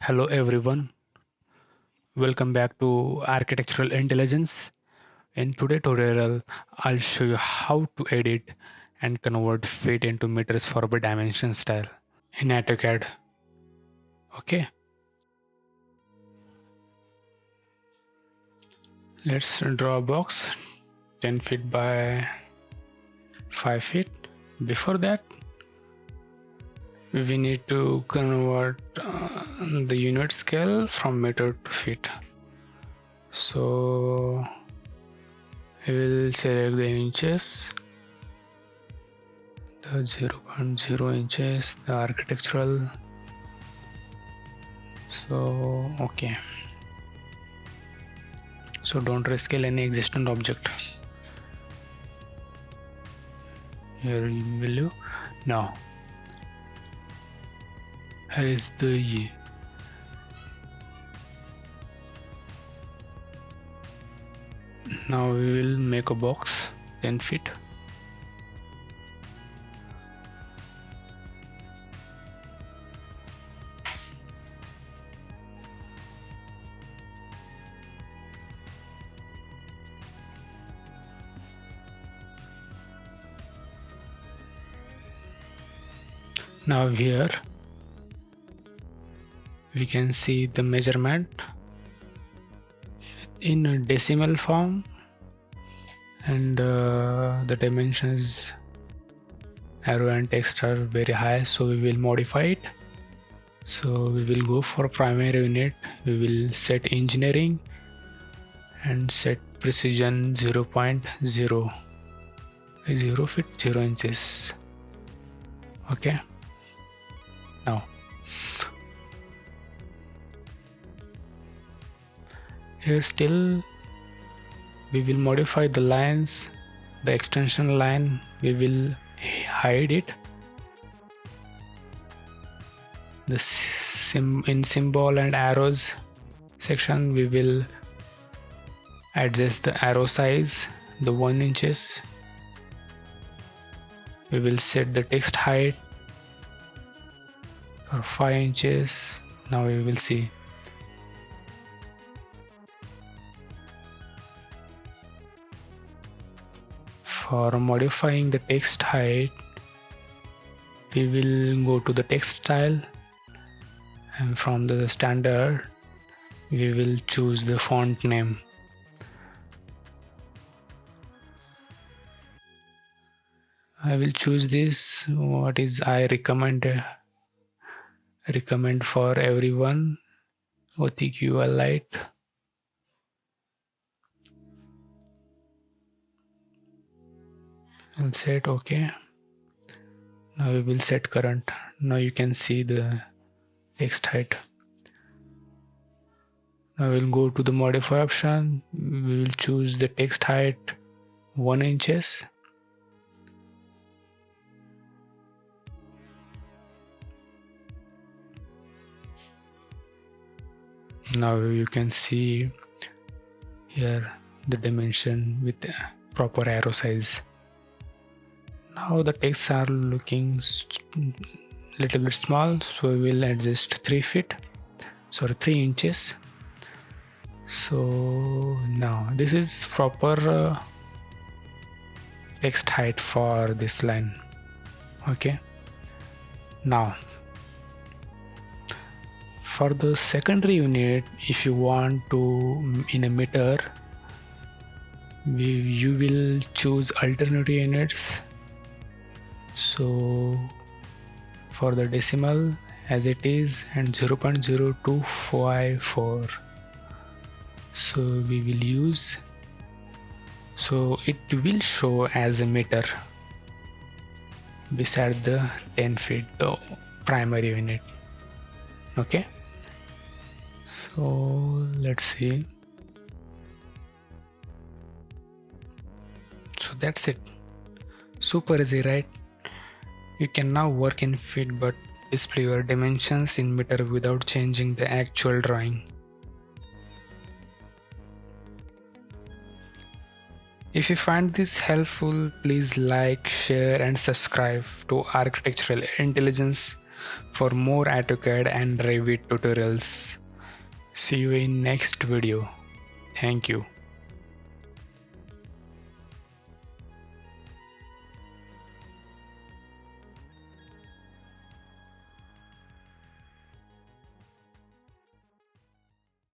Hello everyone, welcome back to Architectural Intelligence. In today's tutorial, I'll show you how to edit and convert feet into meters for a dimension style in AutoCAD. Okay, let's draw a box 10 feet by 5 feet. Before that, we need to convert the unit scale from meter to feet. So we will select the inches, the 0.0 inches, the architectural. So okay, so don't rescale any existing object. Here will you now, here is the now we will make a box 10 feet. Now here we can see the measurement in a decimal form, and the dimensions, arrow and text are very high, so we will modify it. So we will go for primary unit, we will set engineering and set precision 0.0 0 feet 0 inches. Okay, now here still we will modify the lines, the extension line we will hide it, the in symbol and arrows section we will adjust the arrow size, the 1 inches. We will set the text height for 5 inches. Now we will see. For modifying the text height, we will go to the text style, and from the standard we will choose the font name. I will choose this, what is I recommend for everyone, OTQL light. I'll set OK. Now we will set current. Now you can see the text height. Now we'll go to the modify option. We will choose the text height 1 inches. Now you can see here the dimension with the proper arrow size. Now the texts are looking little bit small, so we will adjust 3 inches. So now this is proper text height for this line. Okay, now for the secondary unit, if you want to in a meter, you will choose alternative units. So for the decimal as it is and 0.0254, so we will use, so it will show as a meter beside the 10 feet, the primary unit. Okay, so let's see. So that's it, super easy, right? You can now work in feet but display your dimensions in meter without changing the actual drawing. If you find this helpful, please like, share and subscribe to Architectural Intelligence for more AutoCAD and Revit tutorials. See you in next video. Thank you.